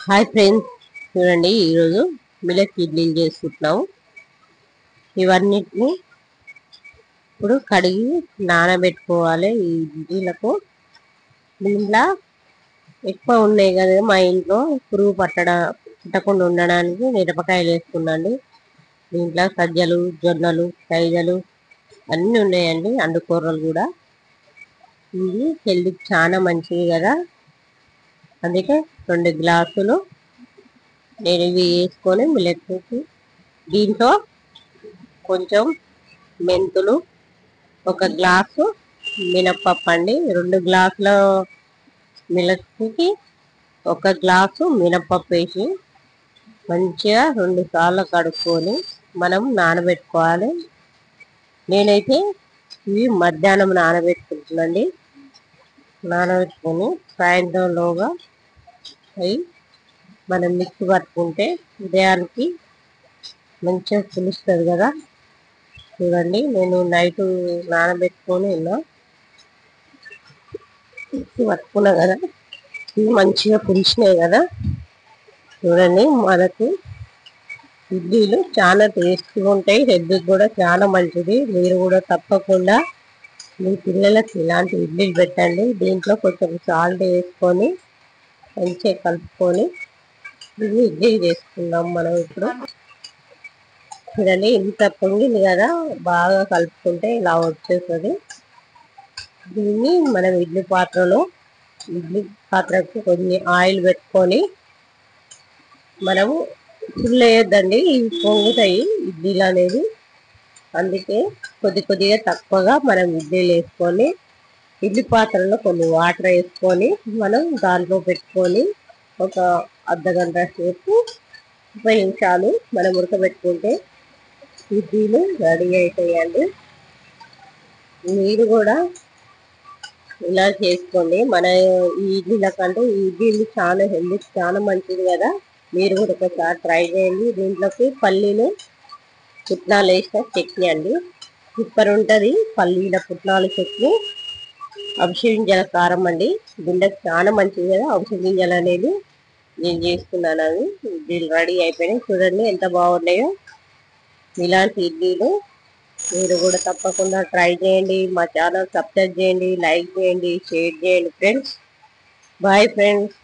Hi friends, చూడండి ఈరోజు millet ఇడ్లీలు చేసుకుంటున్నాము. ఇవన్నిటిని ఇప్పుడు కడిగి నానబెట్టుకోవాలి. ఈ ఇడ్లీలకు దీంట్లో ఎక్కువ ఉన్నాయి కదా, మా ఇంట్లో పురుగు పట్టకుండా ఉండడానికి మిరపకాయలు వేసుకున్నాండి. దీంట్లో సజ్జలు, జొన్నలు, సైజలు అన్నీ ఉన్నాయండి. అండుకూరలు కూడా. ఇది హెల్త్కి చాలా మంచిది కదా, అందుకే 2 గ్లాసులు నేను ఇవి వేసుకొని మిల్లెట్, దీంట్లో కొంచెం మెంతులు, 1 గ్లాసు మినప్పప్పు అండి. 2 గ్లాసుల మిల్లెట్కి 1 గ్లాసు మినప్పప్పు వేసి మంచిగా 2 సార్లు కడుక్కొని మనం నానబెట్టుకోవాలి. నేనైతే ఇవి మధ్యాహ్నం నానబెట్టుకుంటున్నాండి. నానబెట్టుకొని సాయంత్రంలోగా అవి మనం మిక్సీ పట్టుకుంటే ఉదయానికి మంచిగా పులుస్తుంది కదా. చూడండి, నేను నైట్ నానబెట్టుకొని మిక్సీ పట్టుకున్నా కదా, ఇవి మంచిగా పులిసినాయి కదా. చూడండి, మనకు ఇడ్లీలు చాలా టేస్టీగా ఉంటాయి, హెల్త్కి కూడా చాలా మంచిది. మీరు కూడా తప్పకుండా మీ పిల్లలకు ఇలాంటి ఇడ్లీలు పెట్టండి. దీంట్లో కొంచెం సాల్ట్ వేసుకొని మంచిగా కలుపుకొని ఇది ఇడ్లీ చేసుకుందాం మనం ఇప్పుడు. చూడండి, ఇంత పొంగింది కదా, బాగా కలుపుకుంటే ఇలా వచ్చేస్తుంది. దీన్ని మనం ఇడ్లీ పాత్రకు కొన్ని ఆయిల్ పెట్టుకొని, మనము ఫుల్ వేయొద్దండి, ఇవి పొంగుతాయి ఇడ్లీలు అనేది. అందుకే కొద్దిగా తక్కువగా మనం ఇడ్లీలు వేసుకొని ఇడ్లీ పాత్రలో కొన్ని వాటర్ వేసుకొని మనం దాంట్లో పెట్టుకొని ఒక అర్ధగంట సేపు 30 నిమిషాలు మనం ఉడకబెట్టుకుంటే ఇడ్లీలు రెడీ అవుతాయండి. మీరు కూడా ఇలా చేసుకోండి. మన ఈ ఇడ్లీల కంటే ఈ ఇడ్లీలు చాలా హెల్తీ, చాలా మంచిది కదా. మీరు కూడా ఒకసారి ట్రై చేయండి. దీంట్లోకి పల్లీలు, పుట్నాలు వేసిన చట్నీ అండి, సూపర్ ఉంటుంది. పల్లీల పుట్నాల చట్నీ, అవిసె గింజల కారం అండి. గుండెకి చాలా మంచిది కదా అవిసె గింజలు అనేది. నేను చేసుకున్నాను, అవి ఇడ్లీలు రెడీ అయిపోయినాయి. చూడండి ఎంత బాగున్నాయో. ఇలాంటి ఇడ్లీలు మీరు కూడా తప్పకుండా ట్రై చేయండి. మా ఛానల్ సబ్స్క్రైబ్ చేయండి, లైక్ చేయండి, షేర్ చేయండి ఫ్రెండ్స్. Bye friends.